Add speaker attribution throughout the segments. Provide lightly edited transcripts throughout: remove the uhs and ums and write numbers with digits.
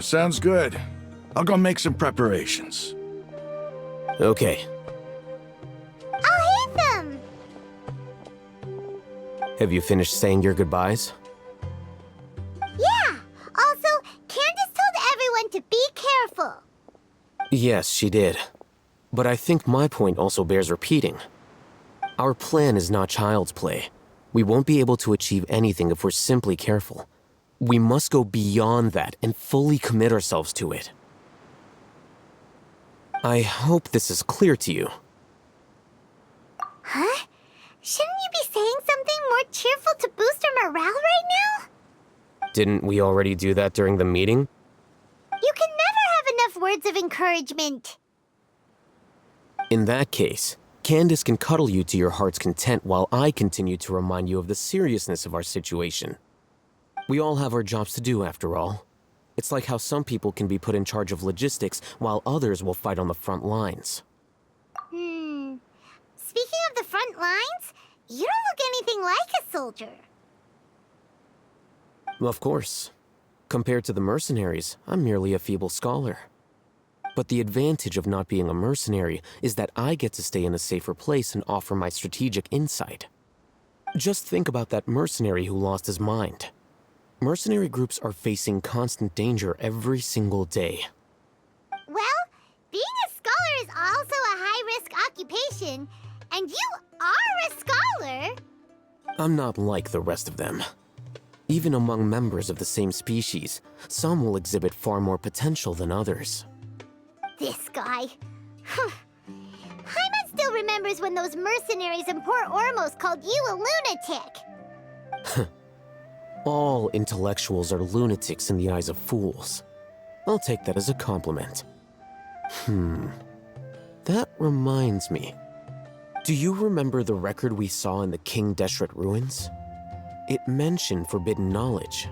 Speaker 1: Sounds good. I'll go make some preparations.
Speaker 2: Okay.
Speaker 3: Alheithm!
Speaker 2: Have you finished saying your goodbyes?
Speaker 3: Yeah! Also, Candace told everyone to be careful.
Speaker 2: Yes, she did. But I think my point also bears repeating. Our plan is not child's play. We won't be able to achieve anything if we're simply careful. We must go beyond that and fully commit ourselves to it. I hope this is clear to you.
Speaker 3: Huh? Shouldn't you be saying something more cheerful to boost our morale right now?
Speaker 2: Didn't we already do that during the meeting?
Speaker 3: You can never have enough words of encouragement.
Speaker 2: In that case, Candace can cuddle you to your heart's content while I continue to remind you of the seriousness of our situation. We all have our jobs to do, after all. It's like how some people can be put in charge of logistics while others will fight on the front lines.
Speaker 3: Speaking of the front lines, you don't look anything like a soldier.
Speaker 2: Of course. Compared to the mercenaries, I'm merely a feeble scholar. But the advantage of not being a mercenary is that I get to stay in a safer place and offer my strategic insight. Just think about that mercenary who lost his mind. Mercenary groups are facing constant danger every single day.
Speaker 3: Well, being a scholar is also a high-risk occupation, and you are a scholar.
Speaker 2: I'm not like the rest of them. Even among members of the same species, some will exhibit far more potential than others.
Speaker 3: This guy. Paimon still remembers when those mercenaries in Port Ormos called you a lunatic.
Speaker 2: All intellectuals are lunatics in the eyes of fools. I'll take that as a compliment. That reminds me. Do you remember the record we saw in the King Deshret ruins? It mentioned forbidden knowledge.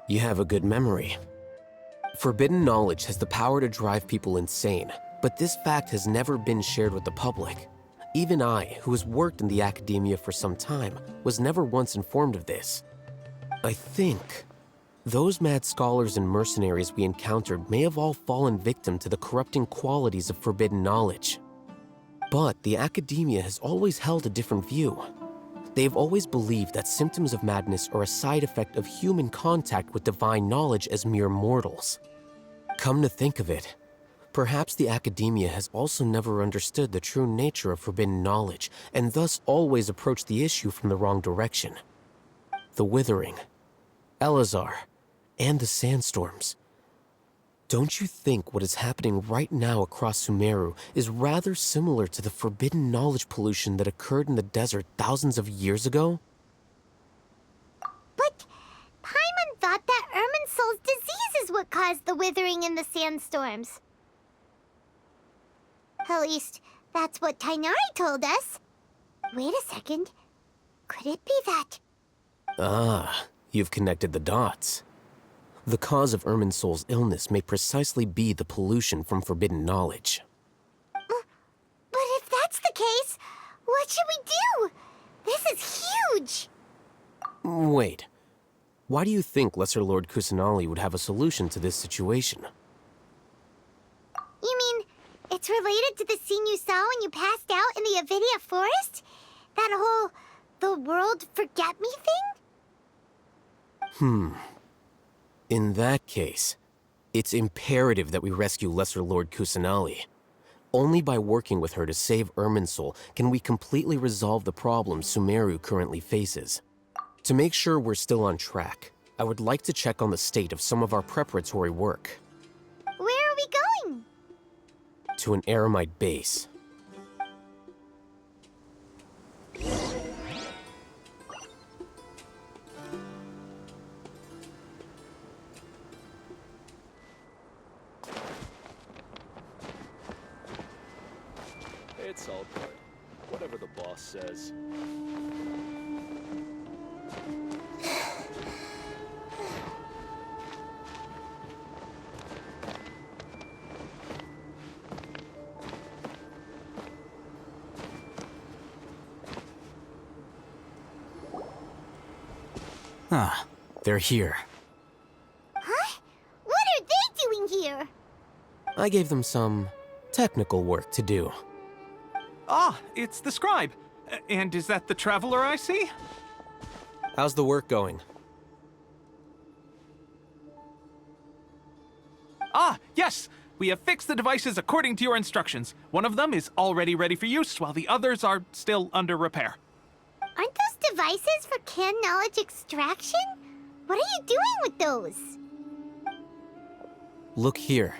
Speaker 2: You have a good memory. Forbidden knowledge has the power to drive people insane, but this fact has never been shared with the public. Even I, who has worked in the academia for some time, was never once informed of this. I think those mad scholars and mercenaries we encountered may have all fallen victim to the corrupting qualities of forbidden knowledge. But the academia has always held a different view. They have always believed that symptoms of madness are a side effect of human contact with divine knowledge as mere mortals. Come to think of it, perhaps the academia has also never understood the true nature of forbidden knowledge and thus always approached the issue from the wrong direction. The Withering, Elazar, and the sandstorms. Don't you think what is happening right now across Sumeru is rather similar to the forbidden knowledge pollution that occurred in the desert thousands of years ago?
Speaker 3: But Paimon thought that Irminsul's disease is what caused the withering and the sandstorms. At least, that's what Tainari told us. Wait a second. Could it be that...
Speaker 2: Ah, you've connected the dots. The cause of Irminsul's illness may precisely be the pollution from forbidden knowledge.
Speaker 3: But if that's the case, what should we do? This is huge!
Speaker 2: Wait. Why do you think Lesser Lord Kusanali would have a solution to this situation?
Speaker 3: You mean, it's related to the scene you saw when you passed out in the Avidia forest? That whole, the world forget me thing?
Speaker 2: In that case, it's imperative that we rescue Lesser Lord Kusanali. Only by working with her to save Irminsul can we completely resolve the problems Sumeru currently faces. To make sure we're still on track, I would like to check on the state of some of our preparatory work.
Speaker 3: Where are we going?
Speaker 2: To an Eremite base.
Speaker 4: It's all good. Whatever the boss says.
Speaker 2: Ah, they're here.
Speaker 3: Huh? What are they doing here?
Speaker 2: I gave them some technical work to do.
Speaker 5: Ah, it's the scribe. And is that the traveler I see?
Speaker 2: How's the work going?
Speaker 5: Ah, yes! We have fixed the devices according to your instructions. One of them is already ready for use, while the others are still under repair.
Speaker 3: Aren't those devices for can knowledge extraction? What are you doing with those?
Speaker 2: Look here.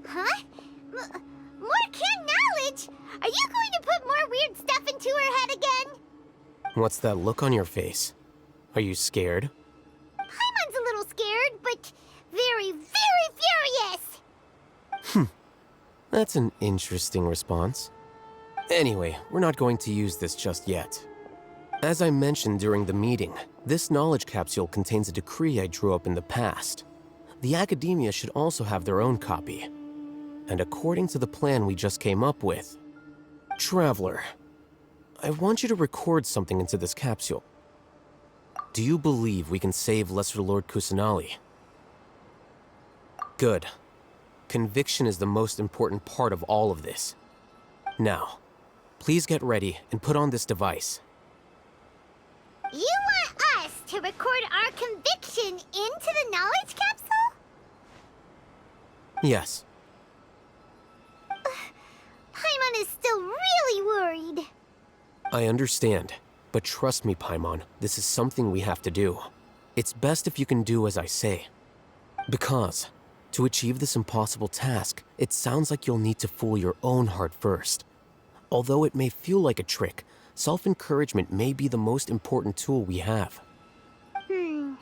Speaker 3: Huh? More can knowledge? Are you going to put more weird stuff into her head again?
Speaker 2: What's that look on your face? Are you scared?
Speaker 3: Paimon's a little scared, but very, very furious!
Speaker 2: That's an interesting response. Anyway, we're not going to use this just yet. As I mentioned during the meeting, this knowledge capsule contains a decree I drew up in the past. The academia should also have their own copy. And according to the plan we just came up with, Traveler, I want you to record something into this capsule. Do you believe we can save Lesser Lord Kusanali? Good. Conviction is the most important part of all of this. Now, please get ready and put on this device.
Speaker 3: You want us to record our conviction into the knowledge capsule?
Speaker 2: Yes.
Speaker 3: Paimon is still really worried.
Speaker 2: I understand, but trust me, Paimon, this is something we have to do. It's best if you can do as I say. Because, to achieve this impossible task, it sounds like you'll need to fool your own heart first. Although it may feel like a trick, self-encouragement may be the most important tool we have.
Speaker 3: Paimon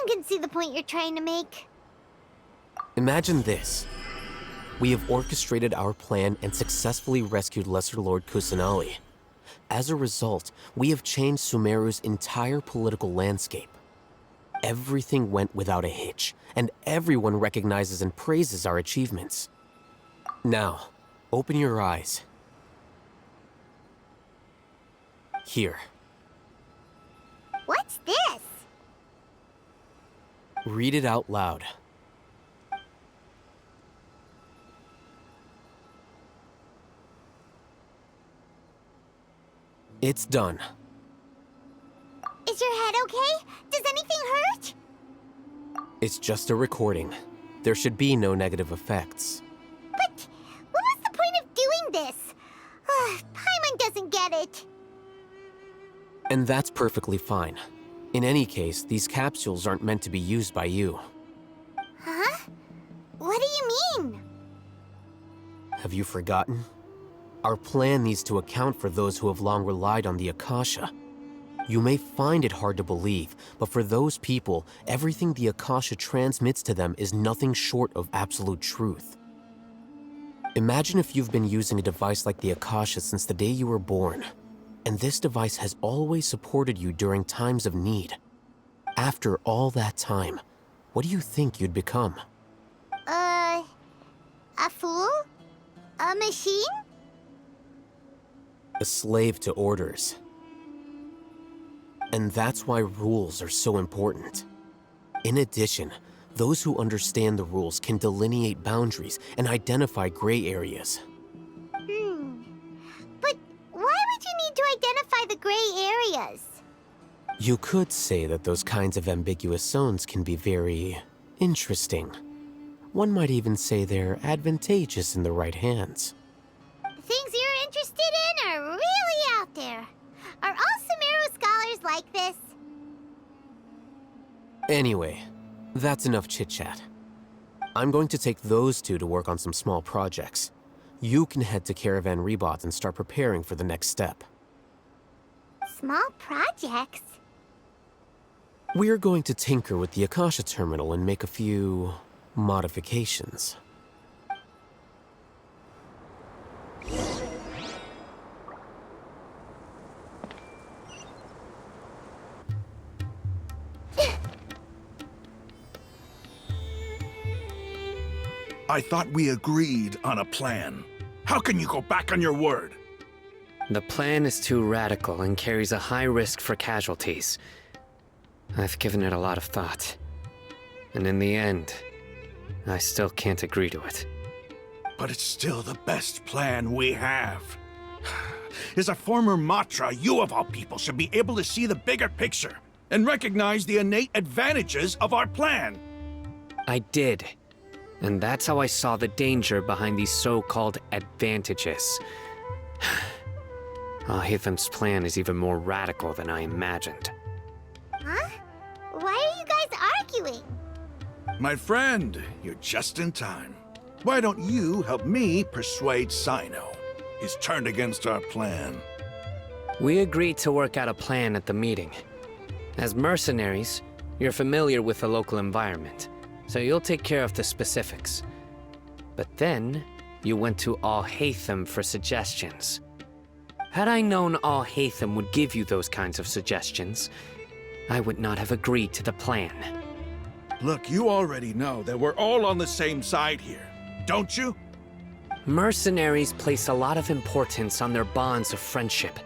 Speaker 3: can see the point you're trying to make.
Speaker 2: Imagine this. We have orchestrated our plan and successfully rescued Lesser Lord Kusanali. As a result, we have changed Sumeru's entire political landscape. Everything went without a hitch, and everyone recognizes and praises our achievements. Now, open your eyes. Here.
Speaker 3: What's this?
Speaker 2: Read it out loud. It's done.
Speaker 3: Is your head okay? Does anything hurt?
Speaker 2: It's just a recording. There should be no negative effects.
Speaker 3: But what was the point of doing this? Paimon doesn't get it.
Speaker 2: And that's perfectly fine. In any case, these capsules aren't meant to be used by you.
Speaker 3: Huh? What do you mean?
Speaker 2: Have you forgotten? Our plan needs to account for those who have long relied on the Akasha. You may find it hard to believe, but for those people, everything the Akasha transmits to them is nothing short of absolute truth. Imagine if you've been using a device like the Akasha since the day you were born, and this device has always supported you during times of need. After all that time, what do you think you'd become?
Speaker 3: A fool? A machine?
Speaker 2: A slave to orders. And that's why rules are so important. In addition, those who understand the rules can delineate boundaries and identify gray areas.
Speaker 3: But why would you need to identify the gray areas?
Speaker 2: You could say that those kinds of ambiguous zones can be very interesting. One might even say they're advantageous in the right hands.
Speaker 3: Things you're interested in are really out there. Are all Sumeru scholars like this?
Speaker 2: Anyway, that's enough chit-chat. I'm going to take those two to work on some small projects. You can head to Caravan Rebot and start preparing for the next step.
Speaker 3: Small projects?
Speaker 2: We're going to tinker with the Akasha terminal and make a few modifications.
Speaker 1: I thought we agreed on a plan. How can you go back on your word?
Speaker 6: The plan is too radical and carries a high risk for casualties. I've given it a lot of thought. And in the end, I still can't agree to it.
Speaker 1: But it's still the best plan we have. As a former Matra, you of all people should be able to see the bigger picture and recognize the innate advantages of our plan.
Speaker 6: I did. And that's how I saw the danger behind these so-called advantages. Alheithm's plan is even more radical than I imagined.
Speaker 3: Huh? Why are you guys arguing?
Speaker 1: My friend, you're just in time. Why don't you help me persuade Sino? He's turned against our plan.
Speaker 6: We agreed to work out a plan at the meeting. As mercenaries, you're familiar with the local environment, so you'll take care of the specifics. But then, you went to Alheithm for suggestions. Had I known Alheithm would give you those kinds of suggestions, I would not have agreed to the plan.
Speaker 1: Look, you already know that we're all on the same side here, don't you?
Speaker 6: Mercenaries place a lot of importance on their bonds of friendship,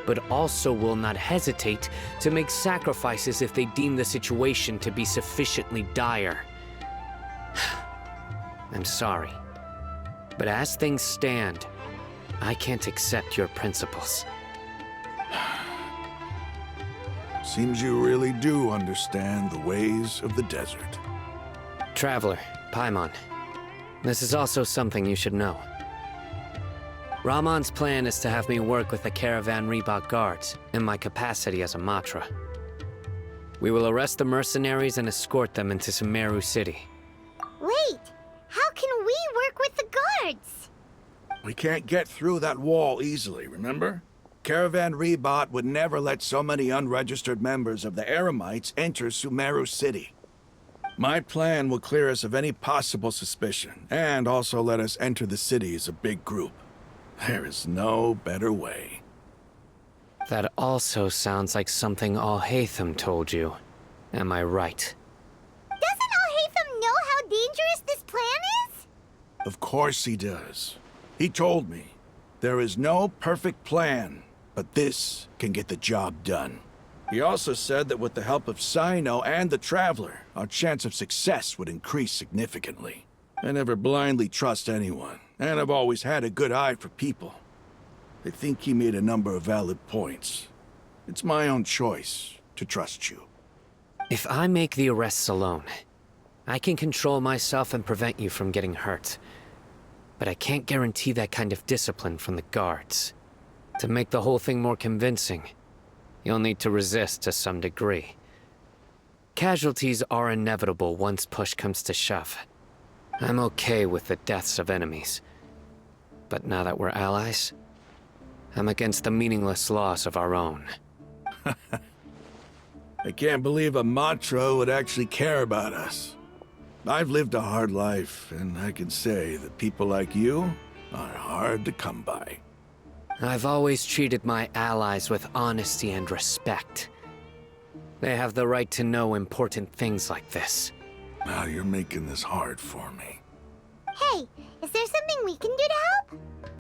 Speaker 6: but also will not hesitate to make sacrifices if they deem the situation to be sufficiently dire. I'm sorry, but as things stand, I can't accept your principles.
Speaker 1: Seems you really do understand the ways of the desert.
Speaker 6: Traveler, Paimon, this is also something you should know. Ramon's plan is to have me work with the Caravan Reebok guards in my capacity as a Matra. We will arrest the mercenaries and escort them into Sumeru City.
Speaker 3: Wait, how can we work with the guards?
Speaker 1: We can't get through that wall easily, remember? Caravan Rebot would never let so many unregistered members of the Eremites enter Sumeru City. My plan will clear us of any possible suspicion, and also let us enter the city as a big group. There is no better way.
Speaker 6: That also sounds like something Alheithm told you. Am I right?
Speaker 3: Doesn't Alheithm know how dangerous this plan is?
Speaker 1: Of course he does. He told me, there is no perfect plan, but this can get the job done. He also said that with the help of Sino and the Traveler, our chance of success would increase significantly. I never blindly trust anyone, and I've always had a good eye for people. I think he made a number of valid points. It's my own choice to trust you.
Speaker 6: If I make the arrests alone, I can control myself and prevent you from getting hurt. But I can't guarantee that kind of discipline from the guards. To make the whole thing more convincing, you'll need to resist to some degree. Casualties are inevitable once push comes to shove. I'm okay with the deaths of enemies. But now that we're allies, I'm against the meaningless loss of our own.
Speaker 1: I can't believe a Matra would actually care about us. I've lived a hard life, and I can say that people like you are hard to come by.
Speaker 6: I've always treated my allies with honesty and respect. They have the right to know important things like this.
Speaker 1: Now you're making this hard for me.
Speaker 3: Hey, is there something we can do to help?